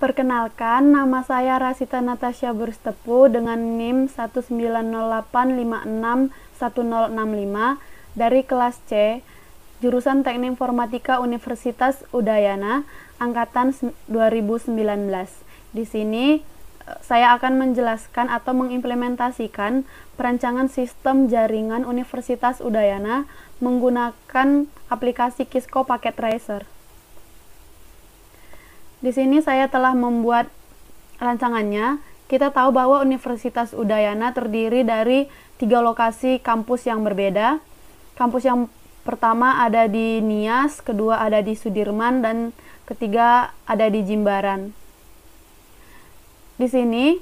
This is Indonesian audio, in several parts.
Perkenalkan, nama saya Rasita Natasha Burstepu dengan NIM 190856165 dari kelas C, jurusan Teknik Informatika Universitas Udayana, angkatan 2019. Di sini saya akan menjelaskan atau mengimplementasikan perancangan sistem jaringan Universitas Udayana menggunakan aplikasi Kisco Packet Tracer. Di sini saya telah membuat rancangannya. Kita tahu bahwa Universitas Udayana terdiri dari 3 lokasi kampus yang berbeda. Kampus yang pertama ada di Nias, kedua ada di Sudirman, dan ketiga ada di Jimbaran. Di sini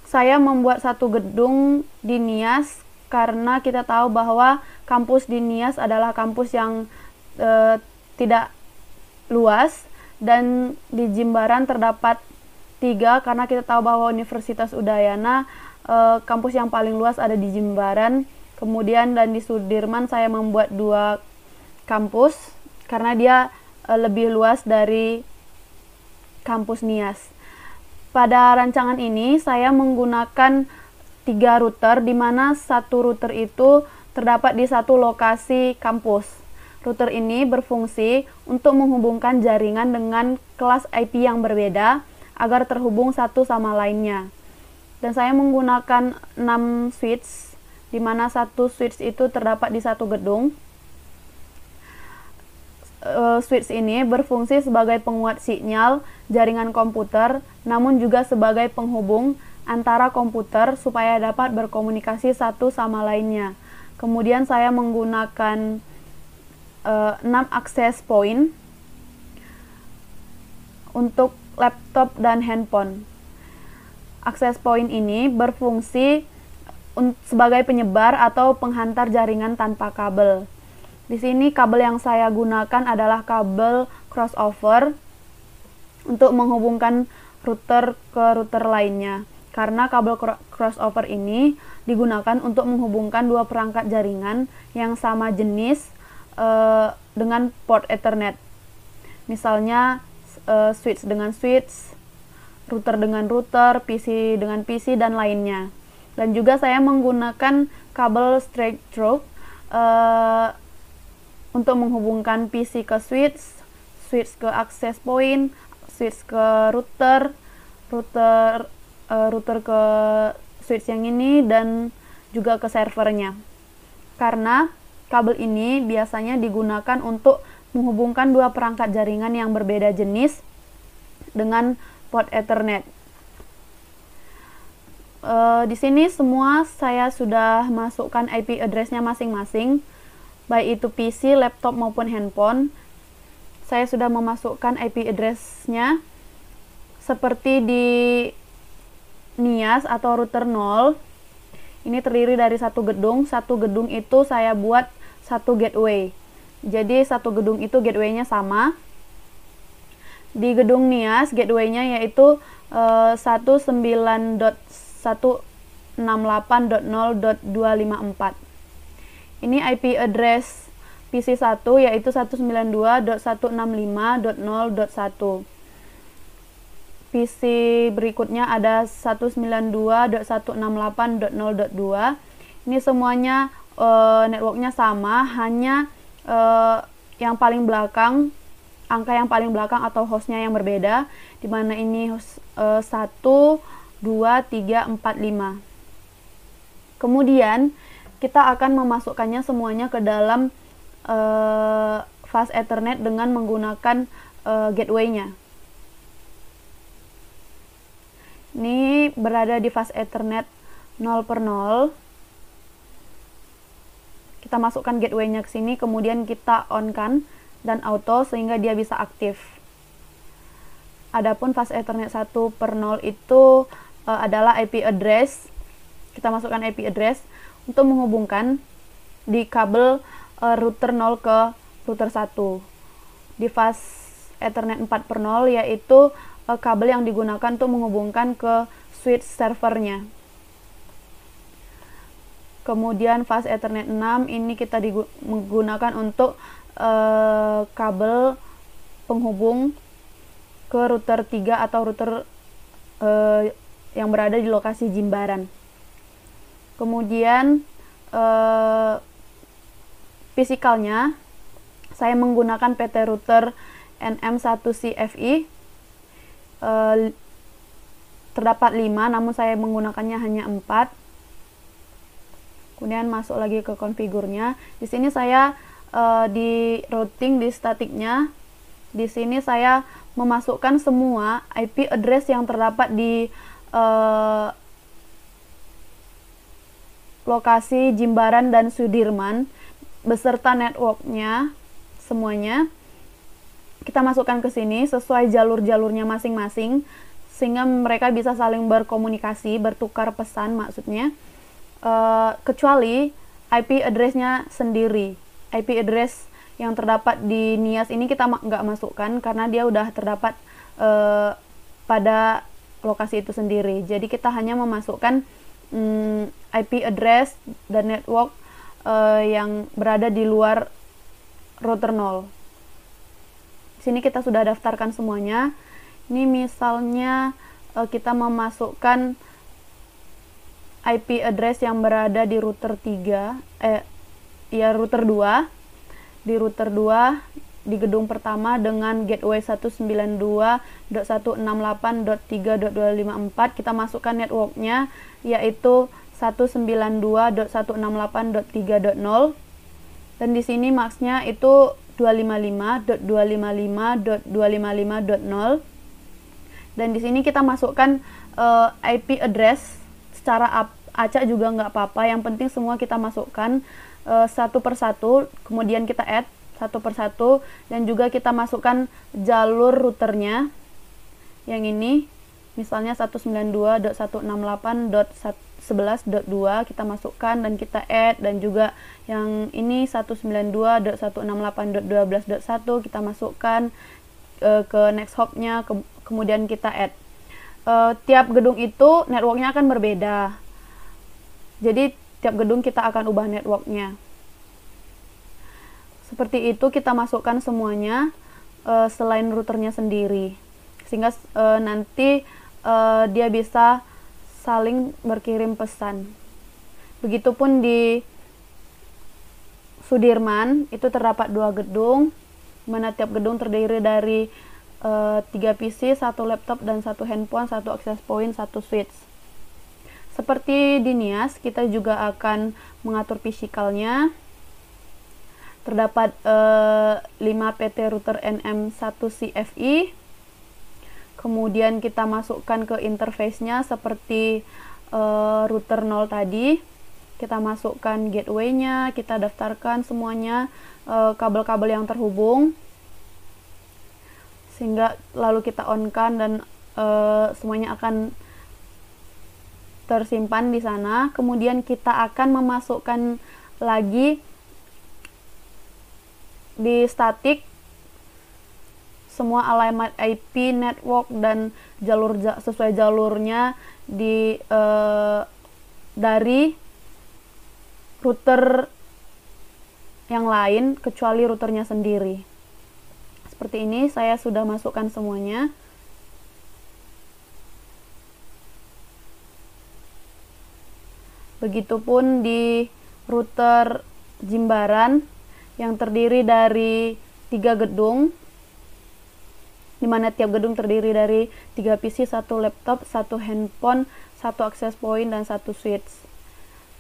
saya membuat satu gedung di Nias karena kita tahu bahwa kampus di Nias adalah kampus yang tidak luas, dan di Jimbaran terdapat 3 karena kita tahu bahwa Universitas Udayana kampus yang paling luas ada di Jimbaran. Kemudian dan di Sudirman saya membuat 2 kampus karena dia lebih luas dari kampus Nias. Pada rancangan ini saya menggunakan 3 router, di mana satu router itu terdapat di satu lokasi kampus. Router ini berfungsi untuk menghubungkan jaringan dengan kelas IP yang berbeda agar terhubung satu sama lainnya. Dan saya menggunakan 6 switch, di mana satu switch itu terdapat di satu gedung. Switch ini berfungsi sebagai penguat sinyal jaringan komputer, namun juga sebagai penghubung antara komputer supaya dapat berkomunikasi satu sama lainnya. Kemudian saya menggunakan 6 access point untuk laptop dan handphone. Access point ini berfungsi sebagai penyebar atau penghantar jaringan tanpa kabel. Di sini kabel yang saya gunakan adalah kabel crossover untuk menghubungkan router ke router lainnya. Karena kabel crossover ini digunakan untuk menghubungkan 2 perangkat jaringan yang sama jenis dengan port Ethernet. Misalnya switch dengan switch, router dengan router, PC dengan PC, dan lainnya. Dan juga saya menggunakan kabel straight through untuk menghubungkan PC ke switch, switch ke access point, switch ke router, router ke switch yang ini, dan juga ke servernya. Karena kabel ini biasanya digunakan untuk menghubungkan 2 perangkat jaringan yang berbeda jenis dengan port Ethernet. Di sini semua saya sudah masukkan IP address-nya masing-masing, baik itu PC, laptop maupun handphone. Saya sudah memasukkan IP address-nya seperti di Nias atau router 0. Ini terdiri dari satu gedung. Satu gedung itu saya buat satu gateway. Jadi satu gedung itu gateway-nya sama. Di gedung Nias gateway-nya yaitu 19.168.0.254. Ini IP address PC 1 yaitu 192.165.0.1. PC berikutnya ada 192.168.0.2. Ini semuanya networknya sama, hanya yang paling belakang, angka yang paling belakang atau hostnya yang berbeda, di mana ini host 1, 2, 3, 4, 5. Kemudian kita akan memasukkannya semuanya ke dalam fast Ethernet dengan menggunakan gateway-nya. Ini berada di fast Ethernet 0/0. Kita masukkan gateway-nya ke sini, kemudian kita on-kan dan auto sehingga dia bisa aktif. Adapun fast Ethernet 1/0 itu adalah IP address. Kita masukkan IP address untuk menghubungkan di kabel router 0 ke router 1. Di fast Ethernet 4/0 yaitu kabel yang digunakan untuk menghubungkan ke switch servernya. Kemudian fast Ethernet 6 ini kita menggunakan untuk kabel penghubung ke router 3 atau router yang berada di lokasi Jimbaran. Kemudian fisikalnya saya menggunakan PT router NM1CFI, terdapat 5 namun saya menggunakannya hanya 4. Kemudian masuk lagi ke konfigurnya. Di sini saya di routing, di statiknya, di sini saya memasukkan semua IP address yang terdapat di lokasi Jimbaran dan Sudirman beserta networknya semuanya. Kita masukkan ke sini sesuai jalur-jalurnya masing-masing sehingga mereka bisa saling berkomunikasi, bertukar pesan maksudnya. Kecuali IP address-nya sendiri. IP address yang terdapat di NIAS ini kita nggak masukkan karena dia udah terdapat pada lokasi itu sendiri. Jadi kita hanya memasukkan IP address dan network yang berada di luar router 0. Di sini kita sudah daftarkan semuanya. Ini misalnya kita memasukkan IP address yang berada di router 3, router 2. Di router 2 di gedung pertama dengan gateway 192.168.3.254, kita masukkan networknya yaitu 192.168.3.0, dan di sini max-nya itu 255.255.255.0, dan di sini kita masukkan IP address secara acak juga nggak apa-apa, yang penting semua kita masukkan satu persatu, kemudian kita add satu persatu, dan juga kita masukkan jalur routernya yang ini, misalnya 192.168.11.2 kita masukkan dan kita add, dan juga yang ini 192.168.12.1 kita masukkan ke next hop-nya, kemudian kita add. Tiap gedung itu networknya akan berbeda, jadi tiap gedung kita akan ubah networknya. Seperti itu kita masukkan semuanya selain routernya sendiri, sehingga nanti dia bisa saling berkirim pesan. Begitupun di Sudirman itu terdapat 2 gedung, mana tiap gedung terdiri dari 3 PC, 1 laptop dan 1 handphone, 1 access point, 1 switch. Seperti di NIAS, kita juga akan mengatur fisikalnya. Terdapat 5 PT router NM1CFI. Kemudian kita masukkan ke interface-nya seperti router 0 tadi. Kita masukkan gateway-nya, kita daftarkan semuanya, kabel-kabel yang terhubung, sehingga lalu kita on-kan dan semuanya akan tersimpan di sana. Kemudian kita akan memasukkan lagi di statik semua alamat IP, network, dan jalur sesuai jalurnya dari router yang lain kecuali routernya sendiri. Seperti ini saya sudah masukkan semuanya. Begitupun di router Jimbaran yang terdiri dari 3 gedung, di mana tiap gedung terdiri dari 3 PC, 1 laptop, 1 handphone, 1 access point, dan 1 switch.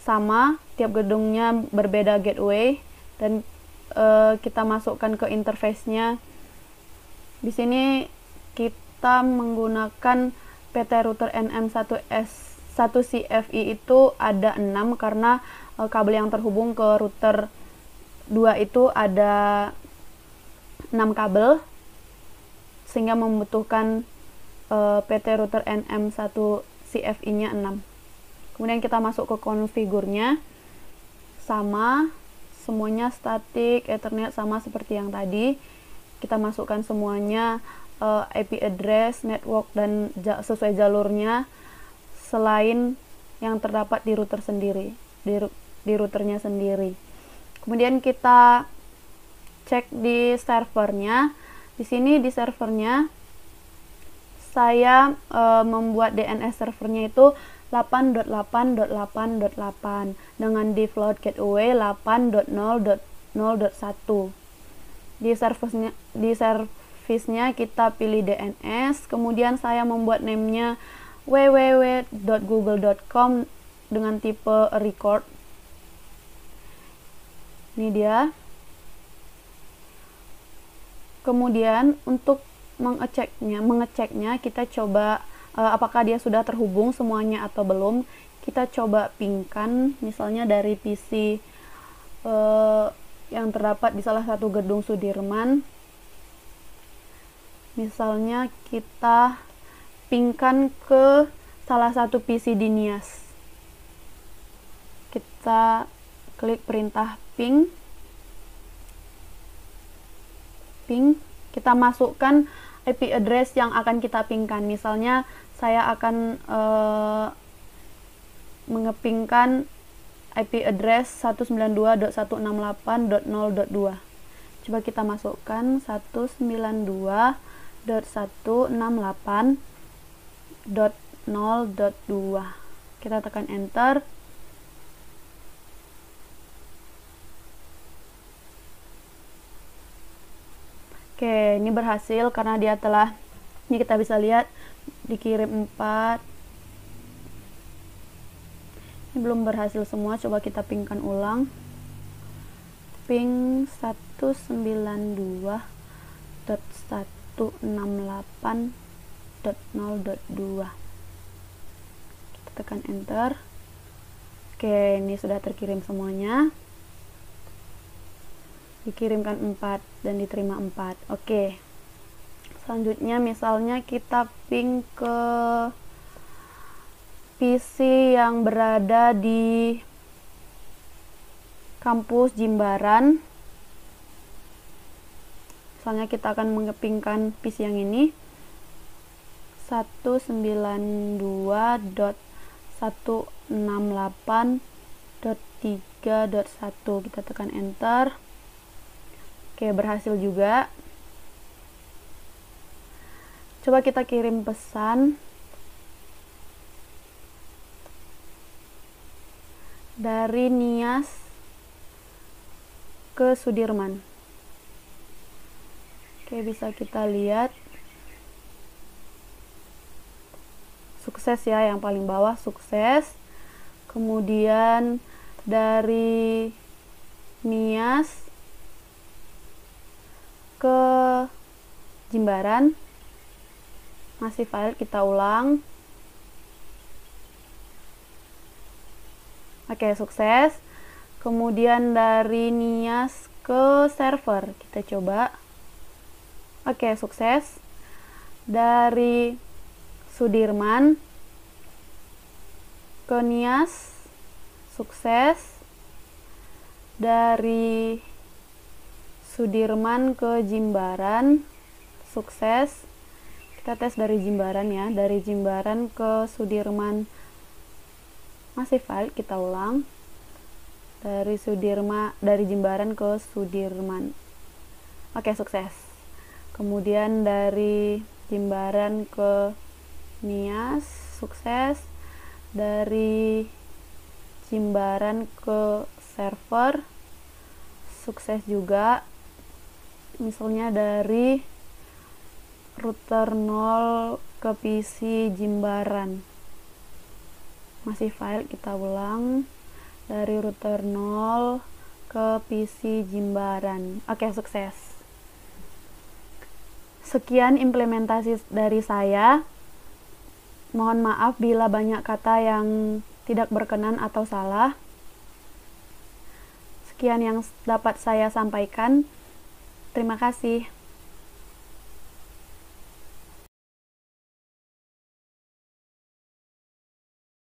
Sama, tiap gedungnya berbeda gateway, dan kita masukkan ke interface-nya. Di sini kita menggunakan PT router NM1CFI itu ada 6 karena kabel yang terhubung ke router 2 itu ada 6 kabel, sehingga membutuhkan PT router NM1CFI-nya 6. Kemudian kita masuk ke konfigurnya, sama semuanya statik, Ethernet sama seperti yang tadi. Kita masukkan semuanya IP address, network, dan sesuai jalurnya selain yang terdapat di router sendiri, di routernya sendiri. Kemudian kita cek di servernya. Di sini di servernya saya membuat DNS servernya itu 8.8.8.8 dengan default gateway 8.0.0.1. Di service-nya kita pilih DNS, kemudian saya membuat name-nya www.google.com dengan tipe record. Ini dia. Kemudian untuk mengeceknya kita coba apakah dia sudah terhubung semuanya atau belum. Kita coba pingkan misalnya dari PC yang terdapat di salah satu gedung Sudirman. Misalnya kita pingkan ke salah satu PC di Nias. Kita klik perintah ping, kita masukkan IP address yang akan kita pingkan. Misalnya saya akan mengepingkan IP address 192.168.0.2. Coba kita masukkan 192.168.0.2. Kita tekan enter. Oke, ini berhasil karena dia telah, ini kita bisa lihat dikirim 4. Ini belum berhasil semua, coba kita pingkan ulang. Ping 192.168.0.2. Kita tekan enter. Oke, ini sudah terkirim semuanya. Dikirimkan 4 dan diterima 4. Oke. Selanjutnya misalnya kita ping ke PC yang berada di kampus Jimbaran. Misalnya kita akan mengepingkan PC yang ini 192.168.3.1. Kita tekan enter. Oke, berhasil juga. Coba kita kirim pesan dari Nias ke Sudirman. Oke, bisa kita lihat. Sukses ya, yang paling bawah sukses. Kemudian dari Nias ke Jimbaran masih file, kita ulang. Oke, sukses. Kemudian dari Nias ke server kita coba. Oke, sukses. Dari Sudirman ke Nias sukses. Dari Sudirman ke Jimbaran sukses. Kita tes dari Jimbaran ya, dari Jimbaran ke Sudirman masih valid, kita ulang. Dari Jimbaran ke Sudirman. Oke, sukses. Kemudian dari Jimbaran ke Nias sukses. Dari Jimbaran ke server sukses juga. Misalnya dari router 0 ke PC Jimbaran masih file, kita ulang. Dari router 0 ke PC Jimbaran. Oke, sukses. Sekian implementasi dari saya. Mohon maaf bila banyak kata yang tidak berkenan atau salah. Sekian yang dapat saya sampaikan. Terima kasih.